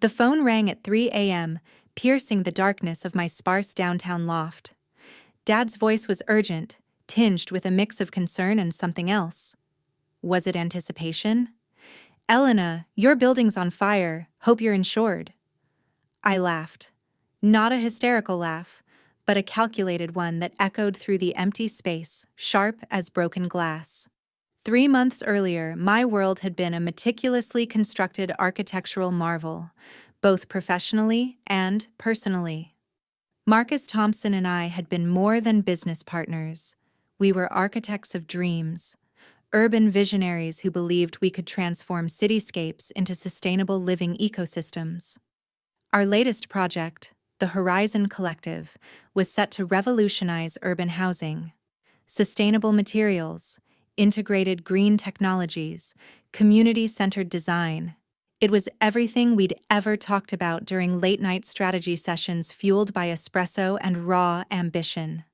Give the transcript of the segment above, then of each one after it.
The phone rang at 3 a.m., piercing the darkness of my sparse downtown loft. Dad's voice was urgent, tinged with a mix of concern and something else. Was it anticipation? "Elena, your building's on fire. Hope you're insured." I laughed. Not a hysterical laugh, but a calculated one that echoed through the empty space, sharp as broken glass. 3 months earlier, my world had been a meticulously constructed architectural marvel, both professionally and personally. Marcus Thompson and I had been more than business partners. We were architects of dreams, urban visionaries who believed we could transform cityscapes into sustainable living ecosystems. Our latest project, the Horizon Collective, was set to revolutionize urban housing. Sustainable materials, integrated green technologies, community-centered design. It was everything we'd ever talked about during late-night strategy sessions fueled by espresso and raw ambition.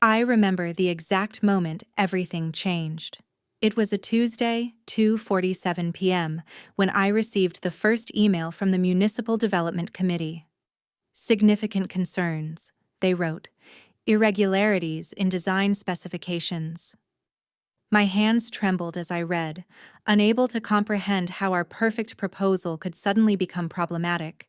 I remember the exact moment everything changed. It was a Tuesday, 2:47 p.m., when I received the first email from the Municipal Development Committee. "Significant concerns," they wrote. "Irregularities in design specifications." My hands trembled as I read, unable to comprehend how our perfect proposal could suddenly become problematic.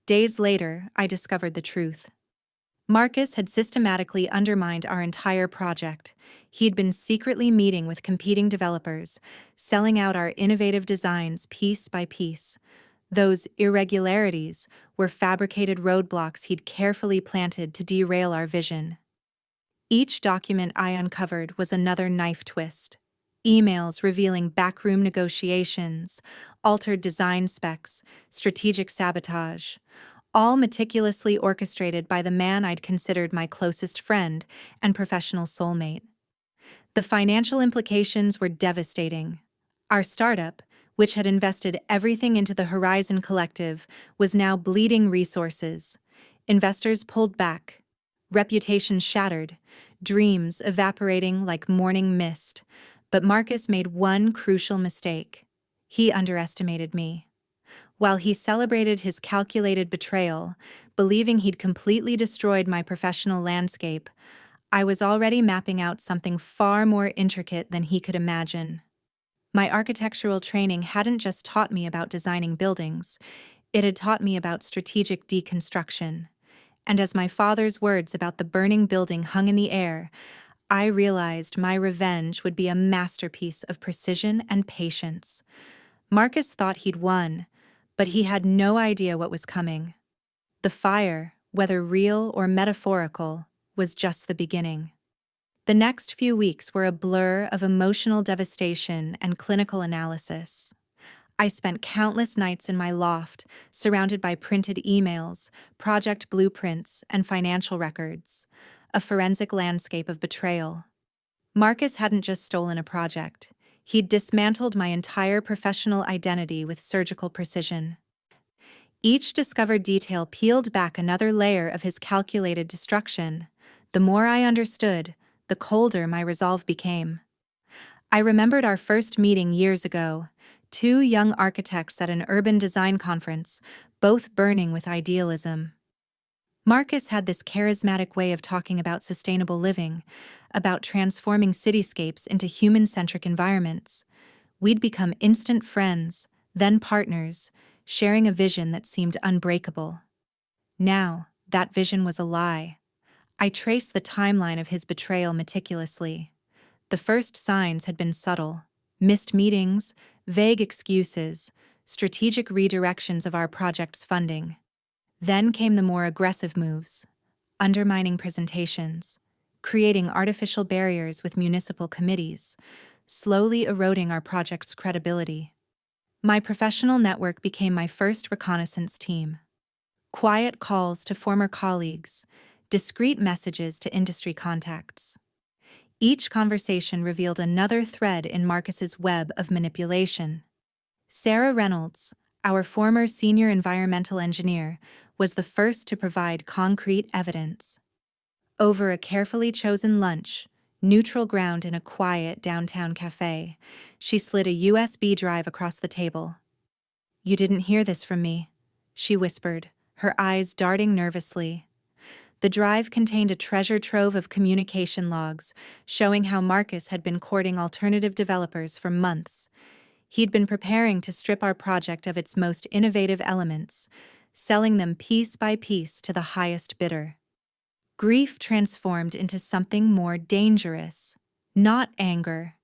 Days later, I discovered the truth. Marcus had systematically undermined our entire project. He'd been secretly meeting with competing developers, selling out our innovative designs piece by piece. Those irregularities were fabricated roadblocks he'd carefully planted to derail our vision. Each document I uncovered was another knife twist. Emails revealing backroom negotiations, altered design specs, strategic sabotage, all meticulously orchestrated by the man I'd considered my closest friend and professional soulmate. The financial implications were devastating. Our startup, which had invested everything into the Horizon Collective, was now bleeding resources. Investors pulled back, reputation shattered, dreams evaporating like morning mist. But Marcus made one crucial mistake. He underestimated me. While he celebrated his calculated betrayal, believing he'd completely destroyed my professional landscape, I was already mapping out something far more intricate than he could imagine. My architectural training hadn't just taught me about designing buildings, it had taught me about strategic deconstruction. And as my father's words about the burning building hung in the air, I realized my revenge would be a masterpiece of precision and patience. Marcus thought he'd won, but he had no idea what was coming. The fire, whether real or metaphorical, was just the beginning. The next few weeks were a blur of emotional devastation and clinical analysis. I spent countless nights in my loft, surrounded by printed emails, project blueprints, and financial records, a forensic landscape of betrayal. Marcus hadn't just stolen a project. He'd dismantled my entire professional identity with surgical precision. Each discovered detail peeled back another layer of his calculated destruction. The more I understood, the colder my resolve became. I remembered our first meeting years ago, two young architects at an urban design conference, both burning with idealism. Marcus had this charismatic way of talking about sustainable living, about transforming cityscapes into human-centric environments. We'd become instant friends, then partners, sharing a vision that seemed unbreakable. Now, that vision was a lie. I traced the timeline of his betrayal meticulously. The first signs had been subtle: missed meetings, vague excuses, strategic redirections of our project's funding. Then came the more aggressive moves: undermining presentations, creating artificial barriers with municipal committees, slowly eroding our project's credibility. My professional network became my first reconnaissance team. Quiet calls to former colleagues, discreet messages to industry contacts. Each conversation revealed another thread in Marcus's web of manipulation. Sarah Reynolds, our former senior environmental engineer, was the first to provide concrete evidence. Over a carefully chosen lunch, neutral ground in a quiet downtown cafe, she slid a USB drive across the table. "You didn't hear this from me," she whispered, her eyes darting nervously. The drive contained a treasure trove of communication logs, showing how Marcus had been courting alternative developers for months. He'd been preparing to strip our project of its most innovative elements, selling them piece by piece to the highest bidder. Grief transformed into something more dangerous. Not anger.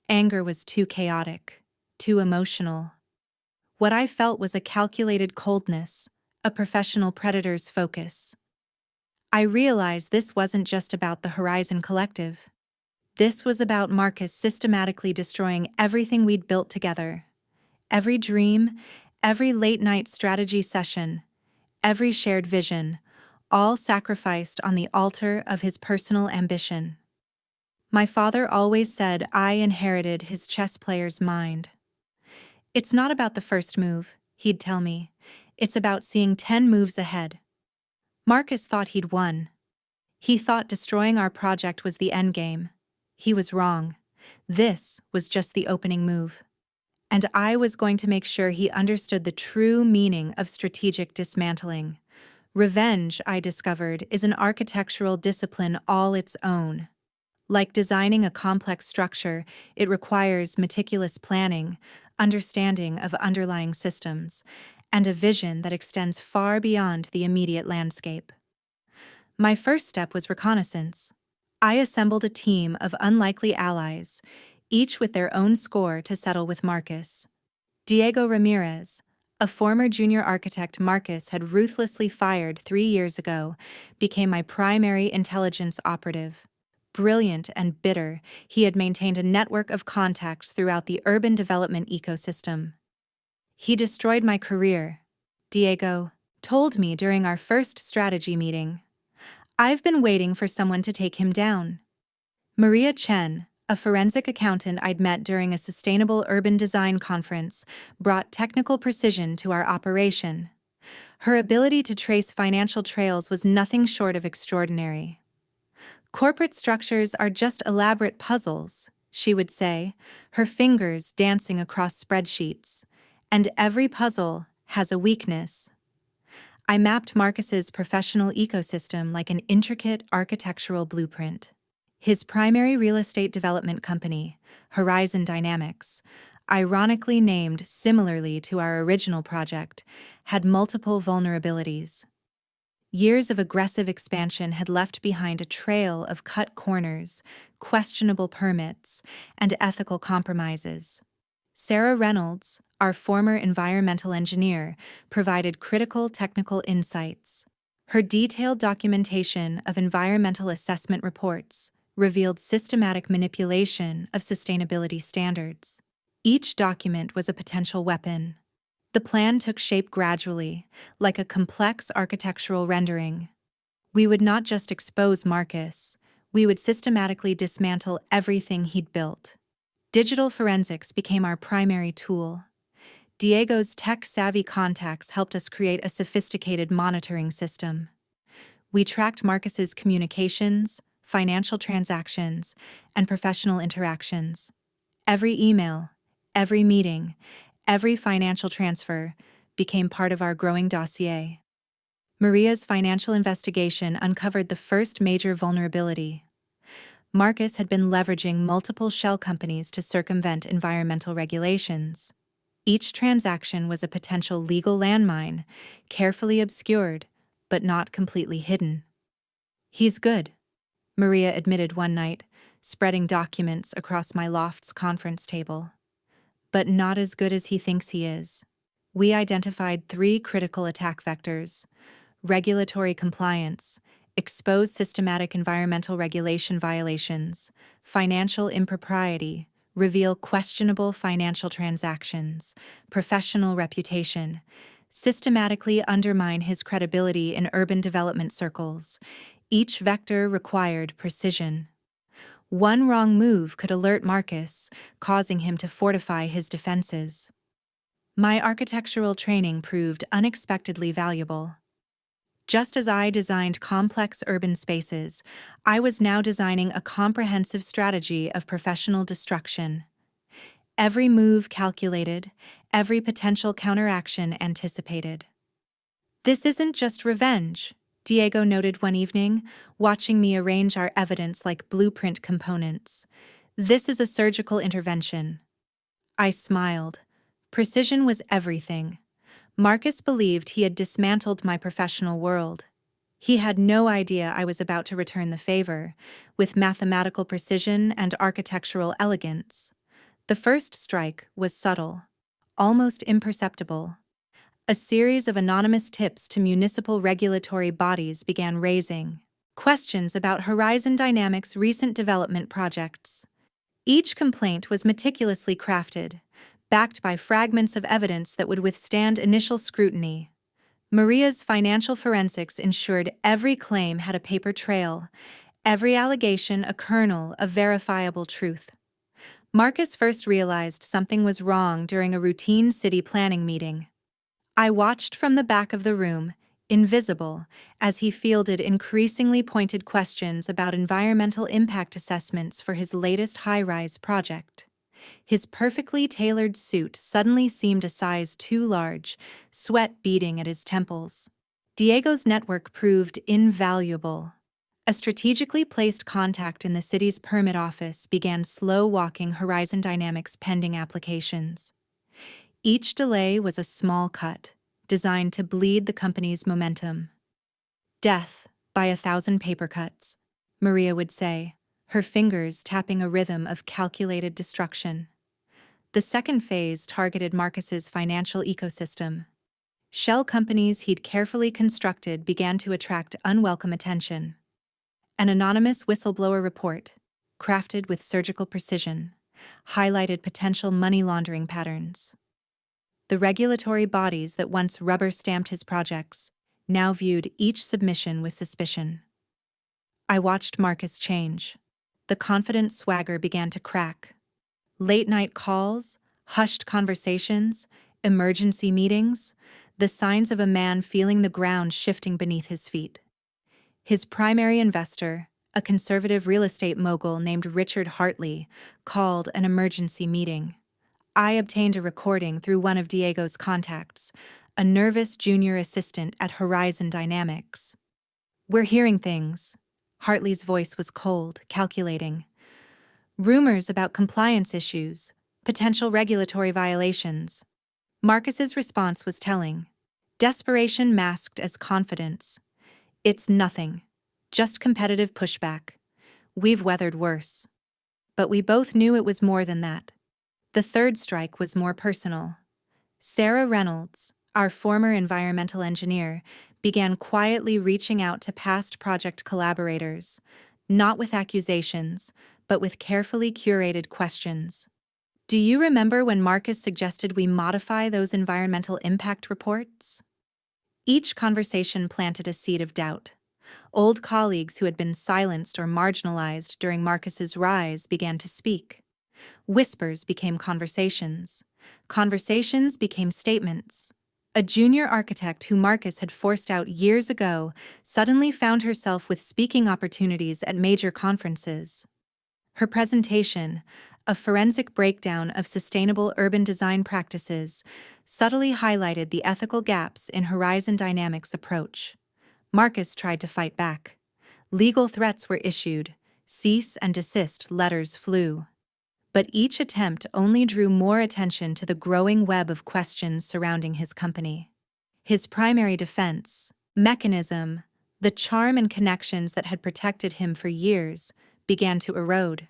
Anger was too chaotic, too emotional. What I felt was a calculated coldness, a professional predator's focus. I realized this wasn't just about the Horizon Collective. This was about Marcus systematically destroying everything we'd built together. Every dream, every late-night strategy session, every shared vision, all sacrificed on the altar of his personal ambition. My father always said I inherited his chess player's mind. It's not about the first move, he'd tell me. It's about seeing 10 moves ahead. Marcus thought he'd won. He thought destroying our project was the endgame. He was wrong. This was just the opening move. And I was going to make sure he understood the true meaning of strategic dismantling. Revenge, I discovered, is an architectural discipline all its own. Like designing a complex structure, it requires meticulous planning, understanding of underlying systems, and a vision that extends far beyond the immediate landscape. My first step was reconnaissance. I assembled a team of unlikely allies, each with their own score to settle with Marcus. Diego Ramirez, a former junior architect Marcus had ruthlessly fired 3 years ago, became my primary intelligence operative. Brilliant and bitter, he had maintained a network of contacts throughout the urban development ecosystem. He destroyed my career, Diego told me during our first strategy meeting. I've been waiting for someone to take him down. Maria Chen, a forensic accountant I'd met during a sustainable urban design conference, brought technical precision to our operation. Her ability to trace financial trails was nothing short of extraordinary. Corporate structures are just elaborate puzzles, she would say, her fingers dancing across spreadsheets. And every puzzle has a weakness. I mapped Marcus's professional ecosystem like an intricate architectural blueprint. His primary real estate development company, Horizon Dynamics, ironically named similarly to our original project, had multiple vulnerabilities. Years of aggressive expansion had left behind a trail of cut corners, questionable permits, and ethical compromises. Sarah Reynolds, our former environmental engineer, provided critical technical insights. Her detailed documentation of environmental assessment reports revealed systematic manipulation of sustainability standards. Each document was a potential weapon. The plan took shape gradually, like a complex architectural rendering. We would not just expose Marcus, we would systematically dismantle everything he'd built. Digital forensics became our primary tool. Diego's tech-savvy contacts helped us create a sophisticated monitoring system. We tracked Marcus's communications, financial transactions, and professional interactions. Every email, every meeting, every financial transfer became part of our growing dossier. Maria's financial investigation uncovered the first major vulnerability. Marcus had been leveraging multiple shell companies to circumvent environmental regulations. Each transaction was a potential legal landmine, carefully obscured, but not completely hidden. "He's good," Maria admitted one night, spreading documents across my loft's conference table. "But not as good as he thinks he is." We identified 3 critical attack vectors: regulatory compliance, expose systematic environmental regulation violations, financial impropriety, reveal questionable financial transactions, professional reputation, systematically undermine his credibility in urban development circles. Each vector required precision. One wrong move could alert Marcus, causing him to fortify his defenses. My architectural training proved unexpectedly valuable. Just as I designed complex urban spaces, I was now designing a comprehensive strategy of professional destruction. Every move calculated, every potential counteraction anticipated. This isn't just revenge, Diego noted one evening, watching me arrange our evidence like blueprint components. This is a surgical intervention. I smiled. Precision was everything. Marcus believed he had dismantled my professional world. He had no idea I was about to return the favor, with mathematical precision and architectural elegance. The first strike was subtle, almost imperceptible. A series of anonymous tips to municipal regulatory bodies began raising questions about Horizon Dynamics' recent development projects. Each complaint was meticulously crafted, backed by fragments of evidence that would withstand initial scrutiny. Maria's financial forensics ensured every claim had a paper trail, every allegation a kernel of verifiable truth. Marcus first realized something was wrong during a routine city planning meeting. I watched from the back of the room, invisible, as he fielded increasingly pointed questions about environmental impact assessments for his latest high-rise project. His perfectly tailored suit suddenly seemed a size too large, sweat beading at his temples. Diego's network proved invaluable. A strategically placed contact in the city's permit office began slow-walking Horizon Dynamics pending applications. Each delay was a small cut, designed to bleed the company's momentum. Death by 1,000 paper cuts, Maria would say, her fingers tapping a rhythm of calculated destruction. The second phase targeted Marcus's financial ecosystem. Shell companies he'd carefully constructed began to attract unwelcome attention. An anonymous whistleblower report, crafted with surgical precision, highlighted potential money laundering patterns. The regulatory bodies that once rubber-stamped his projects now viewed each submission with suspicion. I watched Marcus change. The confident swagger began to crack. Late-night calls, hushed conversations, emergency meetings, the signs of a man feeling the ground shifting beneath his feet. His primary investor, a conservative real estate mogul named Richard Hartley, called an emergency meeting. I obtained a recording through one of Diego's contacts, a nervous junior assistant at Horizon Dynamics. "We're hearing things." Hartley's voice was cold, calculating. "Rumors about compliance issues, potential regulatory violations." Marcus's response was telling. Desperation masked as confidence. "It's nothing. Just competitive pushback. We've weathered worse." But we both knew it was more than that. The third strike was more personal. Sarah Reynolds, our former environmental engineer, began quietly reaching out to past project collaborators, not with accusations, but with carefully curated questions. "Do you remember when Marcus suggested we modify those environmental impact reports?" Each conversation planted a seed of doubt. Old colleagues who had been silenced or marginalized during Marcus's rise began to speak. Whispers became conversations. Conversations became statements. A junior architect who Marcus had forced out years ago suddenly found herself with speaking opportunities at major conferences. Her presentation, a forensic breakdown of sustainable urban design practices, subtly highlighted the ethical gaps in Horizon Dynamics' approach. Marcus tried to fight back. Legal threats were issued, cease and desist letters flew. But each attempt only drew more attention to the growing web of questions surrounding his company. His primary defense, mechanism, the charm and connections that had protected him for years, began to erode.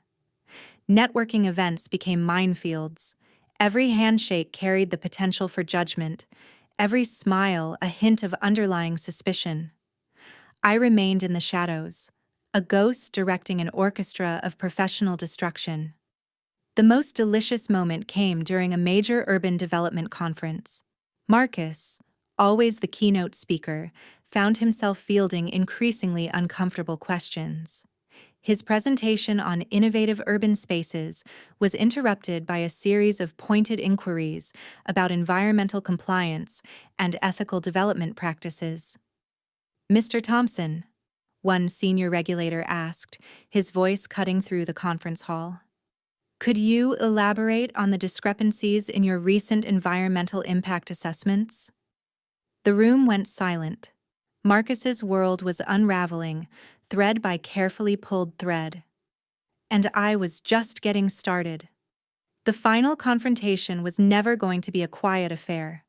Networking events became minefields. Every handshake carried the potential for judgment, every smile a hint of underlying suspicion. I remained in the shadows, a ghost directing an orchestra of professional destruction. The most delicious moment came during a major urban development conference. Marcus, always the keynote speaker, found himself fielding increasingly uncomfortable questions. His presentation on innovative urban spaces was interrupted by a series of pointed inquiries about environmental compliance and ethical development practices. "Mr. Thompson," one senior regulator asked, his voice cutting through the conference hall, "could you elaborate on the discrepancies in your recent environmental impact assessments?" The room went silent. Marcus's world was unraveling, thread by carefully pulled thread. And I was just getting started. The final confrontation was never going to be a quiet affair.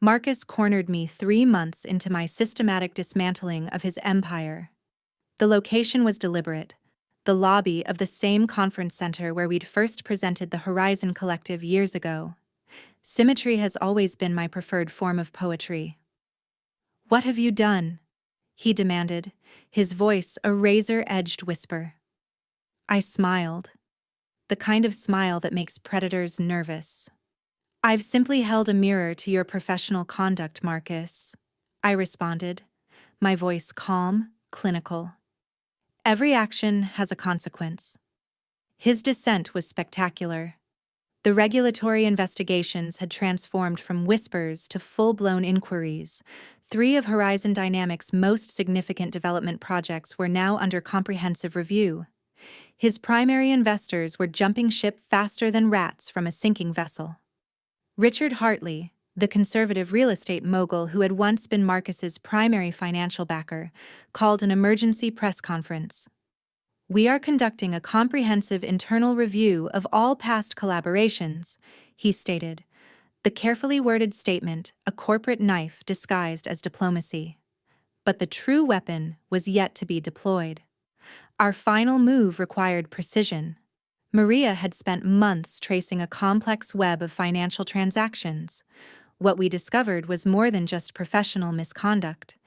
Marcus cornered me 3 months into my systematic dismantling of his empire. The location was deliberate. The lobby of the same conference center where we'd first presented the Horizon Collective years ago. Symmetry has always been my preferred form of poetry. "What have you done?" he demanded, his voice a razor-edged whisper. I smiled. The kind of smile that makes predators nervous. "I've simply held a mirror to your professional conduct, Marcus," I responded, my voice calm, clinical. "Every action has a consequence." His dissent was spectacular. The regulatory investigations had transformed from whispers to full-blown inquiries. 3 of Horizon Dynamics' most significant development projects were now under comprehensive review. His primary investors were jumping ship faster than rats from a sinking vessel. Richard Hartley, the conservative real estate mogul who had once been Marcus's primary financial backer, called an emergency press conference. "We are conducting a comprehensive internal review of all past collaborations," he stated, the carefully worded statement a corporate knife disguised as diplomacy. But the true weapon was yet to be deployed. Our final move required precision. Maria had spent months tracing a complex web of financial transactions. What we discovered was more than just professional misconduct.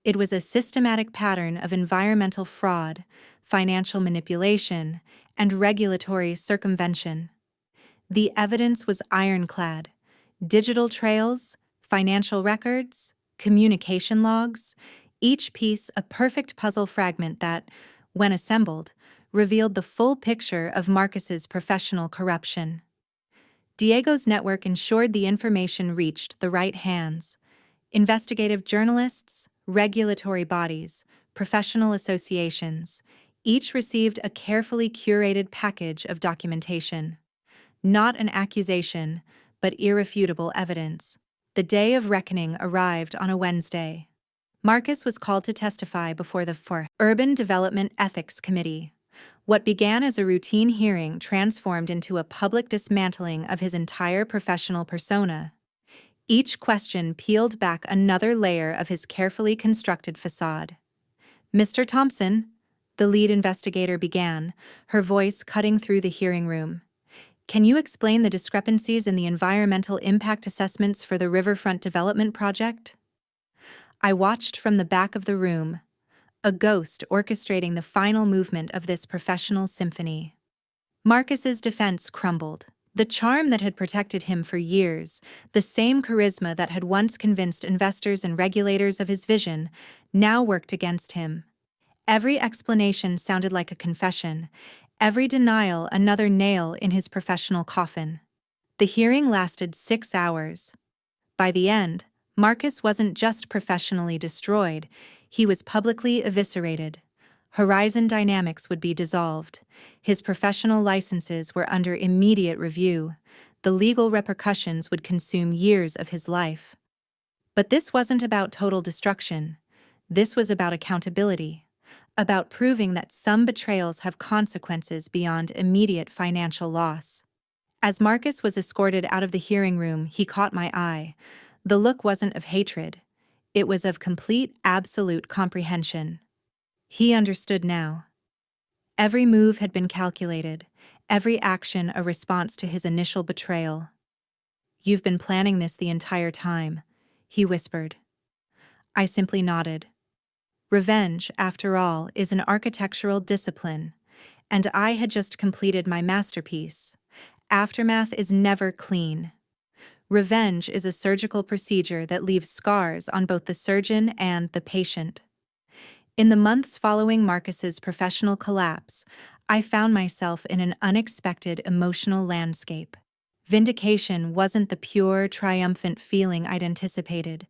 It was a systematic pattern of environmental fraud, financial manipulation, and regulatory circumvention. The evidence was ironclad. Digital trails, financial records, communication logs, each piece a perfect puzzle fragment that, when assembled, revealed the full picture of Marcus's professional corruption. Diego's network ensured the information reached the right hands. Investigative journalists, regulatory bodies, professional associations, each received a carefully curated package of documentation. Not an accusation, but irrefutable evidence. The day of reckoning arrived on a Wednesday. Marcus was called to testify before the Urban Development Ethics Committee. What began as a routine hearing transformed into a public dismantling of his entire professional persona. Each question peeled back another layer of his carefully constructed facade. "Mr. Thompson," the lead investigator began, her voice cutting through the hearing room. "Can you explain the discrepancies in the environmental impact assessments for the Riverfront Development Project?" I watched from the back of the room, a ghost orchestrating the final movement of this professional symphony. Marcus's defense crumbled. The charm that had protected him for years, the same charisma that had once convinced investors and regulators of his vision, now worked against him. Every explanation sounded like a confession, every denial another nail in his professional coffin. The hearing lasted 6 hours. By the end, Marcus wasn't just professionally destroyed, he was publicly eviscerated. Horizon Dynamics would be dissolved. His professional licenses were under immediate review. The legal repercussions would consume years of his life. But this wasn't about total destruction. This was about accountability, about proving that some betrayals have consequences beyond immediate financial loss. As Marcus was escorted out of the hearing room, he caught my eye. The look wasn't of hatred. It was of complete, absolute comprehension. He understood now. Every move had been calculated, every action a response to his initial betrayal. "You've been planning this the entire time," he whispered. I simply nodded. Revenge, after all, is an architectural discipline, and I had just completed my masterpiece. Aftermath is never clean. Revenge is a surgical procedure that leaves scars on both the surgeon and the patient. In the months following Marcus's professional collapse, I found myself in an unexpected emotional landscape. Vindication wasn't the pure, triumphant feeling I'd anticipated.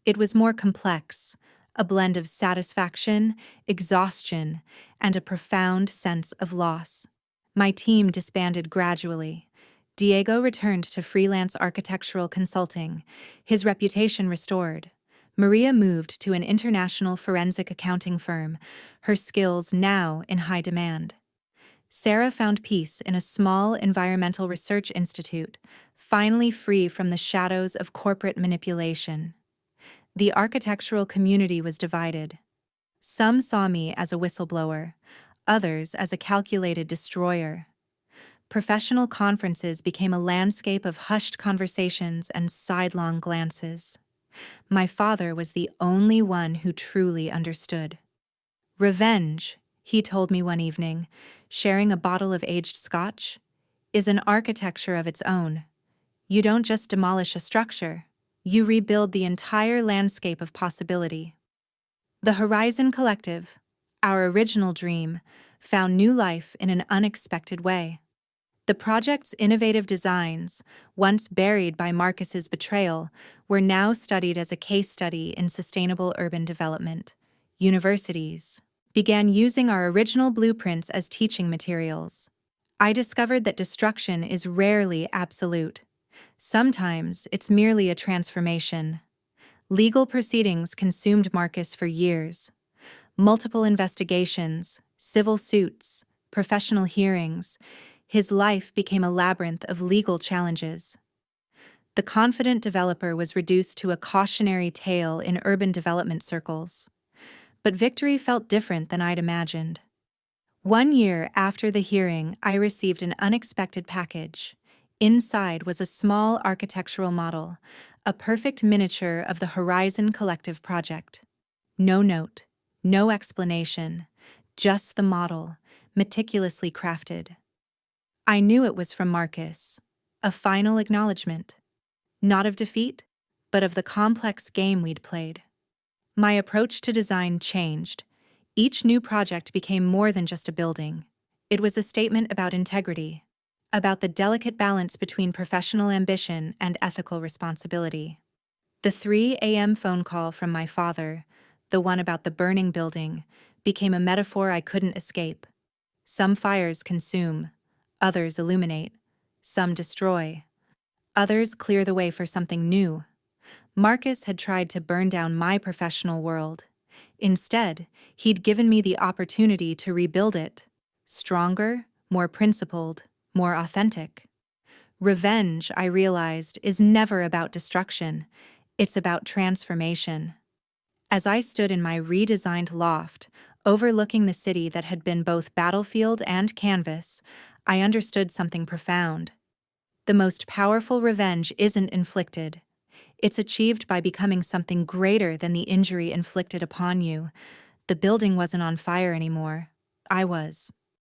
It was more complex, a blend of satisfaction, exhaustion, and a profound sense of loss. My team disbanded gradually. Diego returned to freelance architectural consulting, his reputation restored. Maria moved to an international forensic accounting firm, her skills now in high demand. Sarah found peace in a small environmental research institute, finally free from the shadows of corporate manipulation. The architectural community was divided. Some saw me as a whistleblower, others as a calculated destroyer. Professional conferences became a landscape of hushed conversations and sidelong glances. My father was the only one who truly understood. Revenge, he told me one evening, sharing a bottle of aged scotch, is an architecture of its own. You don't just demolish a structure, you rebuild the entire landscape of possibility. The Horizon Collective, our original dream, found new life in an unexpected way. The project's innovative designs, once buried by Marcus's betrayal, were now studied as a case study in sustainable urban development. Universities began using our original blueprints as teaching materials. I discovered that destruction is rarely absolute. Sometimes it's merely a transformation. Legal proceedings consumed Marcus for years. Multiple investigations, civil suits, professional hearings. His life became a labyrinth of legal challenges. The confident developer was reduced to a cautionary tale in urban development circles. But victory felt different than I'd imagined. 1 year after the hearing, I received an unexpected package. Inside was a small architectural model, a perfect miniature of the Horizon Collective project. No note, no explanation, just the model, meticulously crafted. I knew it was from Marcus, a final acknowledgement. Not of defeat, but of the complex game we'd played. My approach to design changed. Each new project became more than just a building. It was a statement about integrity, about the delicate balance between professional ambition and ethical responsibility. The 3 a.m. phone call from my father, the one about the burning building, became a metaphor I couldn't escape. Some fires consume, others illuminate, some destroy, others clear the way for something new. Marcus had tried to burn down my professional world. Instead, he'd given me the opportunity to rebuild it, stronger, more principled, more authentic. Revenge, I realized, is never about destruction. It's about transformation. As I stood in my redesigned loft, overlooking the city that had been both battlefield and canvas, I understood something profound. The most powerful revenge isn't inflicted. It's achieved by becoming something greater than the injury inflicted upon you. The building wasn't on fire anymore. I was.